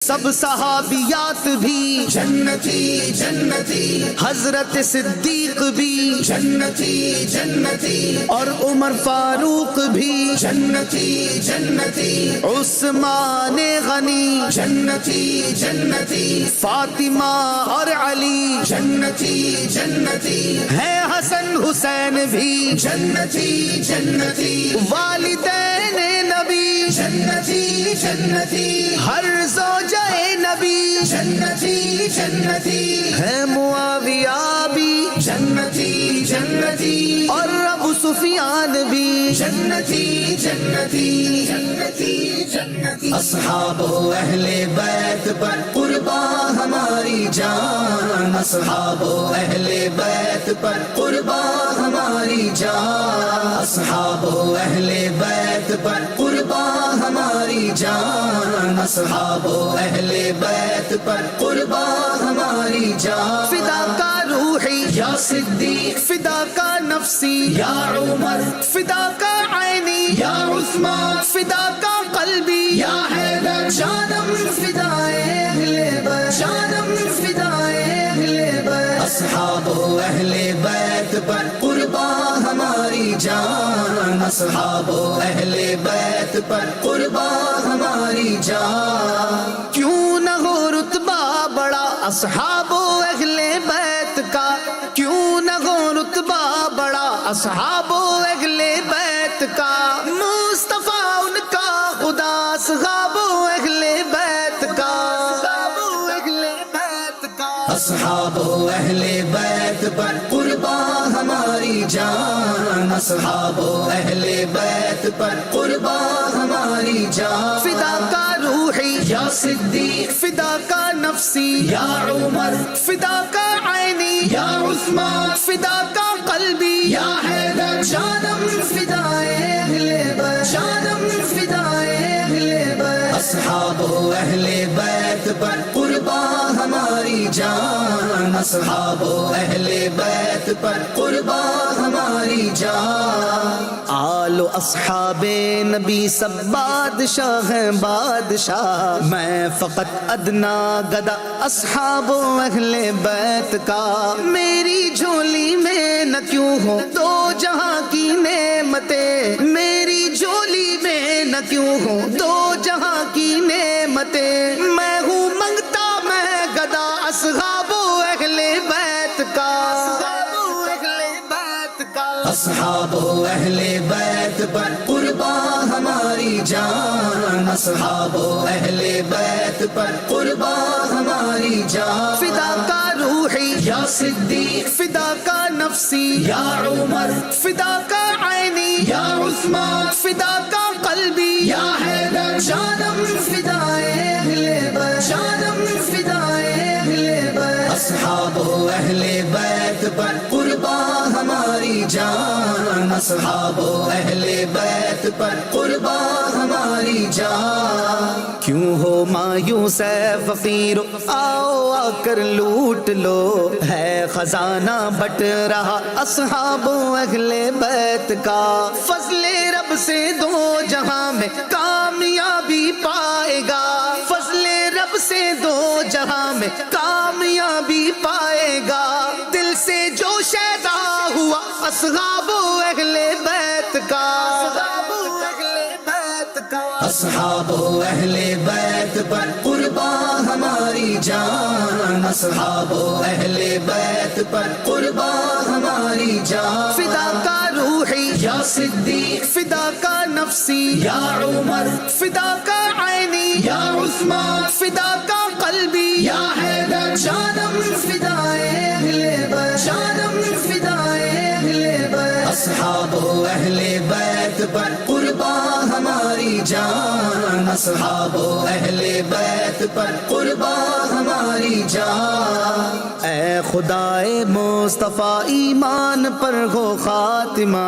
سب صحابیات بھی جنتی جنتی، حضرت صدیق بھی جنتی جنتی، اور عمر فاروق بھی جنتی جنتی، عثمان غنی جنتی جنتی، فاطمہ اور علی جنتی جنتی، ہے حسن حسین بھی جنتی جنتی، والدین نبی جنتی جنتی، ہر زوجہ نبی جنتی جنتی، ہے معاویہ بھی جنتی جنتی، اور ابو سفیان بھی جنتی جنتی، جنتی جنتی، اصحاب و اہل بیت پر قربان ہماری جان، اصحاب و اہل بیت پر قربان ہماری جان، اصحاب و اہل بیت پر قربان ہماری جان، اصحاب و اہل بیت پر قربان ہماری جان، فدا کا روحی یا صدیق، فدا کا نفسی یا عمر، فدا کا عینی یا عثمان، فدا کا قلبی یا حیدر، جانم فدائے اہل بیت جانم فدائے اہل بیت اصحاب و اہل بیت پر قربان ہماری جان، اصحاب و اہل بیت پر قربان ہماری جان، کیوں نہ ہو رتبہ بڑا اصحاب و اہل بیت کا، کیوں نہ ہو رتبہ بڑا اصحاب و اہل بیت کا، مصطفیٰ ان کا خدا اصحاب و اہل بیت کا، اصحاب و اہل بیت کا، اصحاب و اہل بیت پر قربان ہماری جان، اصحاب و اہل بیت پر قربان ہماری جان، فدا کا روحی یا صدیق، فدا کا نفسی یا عمر، فدا کا عینی یا عثمان، فدا کا قلبی یا حیدر، جانم فدائے اہل بیت جانم فدائے اہل بیت اصحاب و اہل بیت پر قربان ہماری جان، اصحاب و اہل بیت پر قربان ہماری جان، آل و اصحاب نبی سب بادشاہ ہیں بادشاہ، میں فقط ادنا گدا اصحاب و اہل بیت کا، میری جھولی میں نہ کیوں ہو دو جہاں کی نعمتیں، میری جھولی میں نہ کیوں ہو دو جہاں کی نعمتیں، میں ہوں منگتا میں گدا اصحاب و اہل بیت کا، اصحاب و اہل بیت کا، اصحاب و اہل بیت پر قربان ہماری جان، اصحاب و اہل بیت پر قربان ہماری جان، فدا کا روحی یا صدیق، فدا کا نفسی یا عمر، فدا کا عینی یا عثمان، فدا کا قلبی یا حیدر، جانم فدائے اہل بیت جانم فدائے اہل بیت اصحاب و اہل بیت پر قربان ہماری جان، اصحاب و اہل بیت پر قربان ہماری جان، کیوں ہو مایوس ہے فقیر آؤ آ کر لوٹ لو، ہے خزانہ بٹ رہا اصحاب و اہل بیت کا، فضل رب سے دو جہاں میں کامیابی پائے گا، فضل رب سے دو جہاں میں کامیابی پائے گا، دل سے جو شیدا ہوا اصحاب و اہل بیت کا، اصحاب و اہل بیت کا، اصحاب و اہل بیت پر قربان ہماری جان، اصحاب و اہل بیت پر قربان ہماری جان، فدا کا روحی یا صدیق، فدا کا نفسی یا عمر، فدا کا عینی یا عثمان، فدا کا قلبی یا حیدر، جانم فدائے اہل بیت جانم فدائے اہل بیت اصحاب و اہل بیت پر قربان ہماری جان، اصحاب و اہل بیت پر قربان ہماری جان، اے خدائے مصطفیٰ ایمان پر ہو خاتمہ،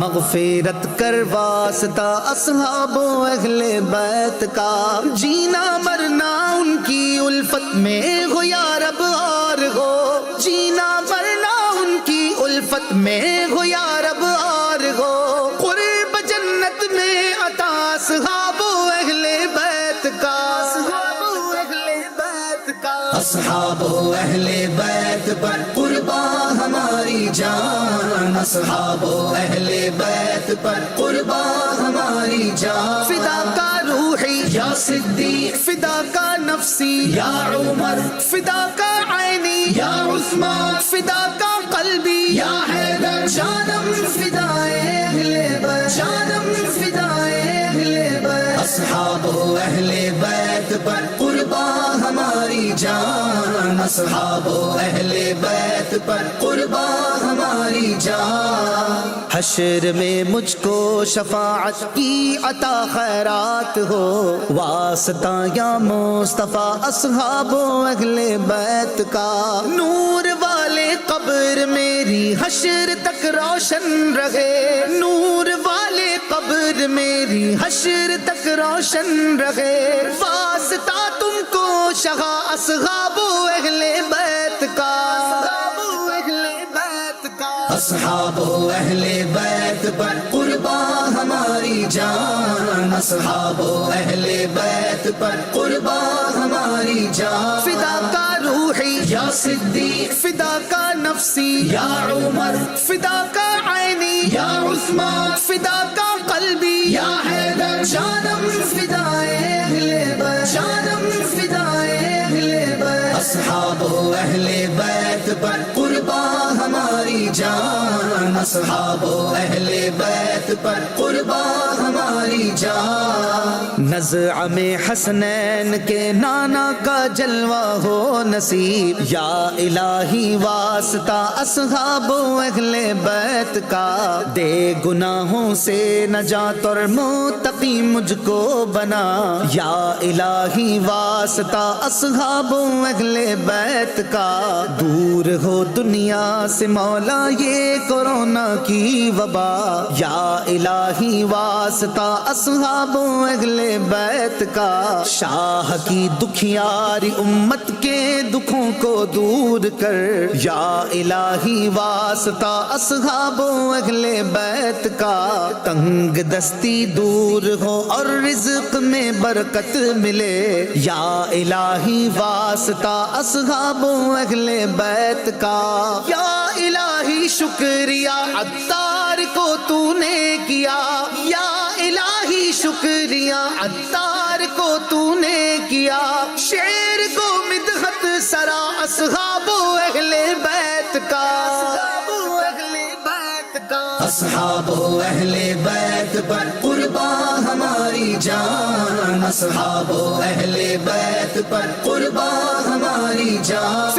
مغفرت کر واسطہ اصحاب و اہل بیت کا، جینا مرنا ان کی الفت میں ہو یا رب اور ہو، جینا مرنا ان کی الفت میں ہو یا رب اور ہو، قرب جنت میں عطا اصحاب و اہل بیت کا، اصحاب و اہل اصحاب و اہل بیت پر قربان ہماری جان، اصحاب و اہل بیت پر قربان ہماری جان، فدا کا روحی یا صدیق فدا کا نفسی یا عمر فدا کا عینی یا عثمان فدا کا قلبی یا حیدر، جانم فدائے اہل بیت جانم فدائے اہل بیت اصحاب و اہل بیت پر قربان ہماری جان، اصحاب و اہل بیت پر قربان ہماری جان، حشر میں مجھ کو شفاعت کی عطا خیرات ہو، واسطہ یا مصطفیٰ اصحاب و اہل بیت کا، نور والے قبر میری حشر تک روشن رہے، نور والے قبر میری حشر تک روشن رہے، واسطہ تم کو شہا اصحاب و اہل بیت کا، اصحاب و اہل بیت کا، اصحاب و اہل بیت پر قربان ہماری جان، اصحاب و اہل بیت پر قربان ہماری جان، فدا کا روحی یا صدیق فدا کا نفسی یا عمر فدا کا عینی یا عثمان فدا کا قلبی یا حیدر، جانم فدائے اہل بیت جانم فدائے اہل بیت اصحاب و اہل بیت پر قربان ہماری جان، اصحاب و اہل بیت پر قربان ہماری جان، نزع میں حسنین کے نانا کا جلوہ ہو نصیب، یا الہی واسطہ اصحاب و اہل بیت کا، دے گناہوں سے نجات اور متقی مجھ کو بنا، یا الہی واسطہ اصحاب و اہل بیت کا، دور ہو دنیا سے مولا یہ کورونا کی وبا، یا الہی واسطہ اصحاب و اہل بیت کا، شاہ کی دکھیاری امت کے دکھوں کو دور کر، یا الہی واسطہ اصحاب و اہل بیت کا، تنگ دستی دور ہو اور رزق میں برکت ملے، یا الہی واسطہ اصحاب و اہل بیت کا، یا الہی شکریہ عطار کو تو نے کیا، یا الہی شکریہ عطار کو تو نے کیا، شعر کو مدحت سرا اصحاب و اہل بیت کا، اصحاب و اہل بیت کا، اصحاب و اہل بیت پر قربان ہماری جان، اصحاب و اہل بیت پر قربان ہماری جان،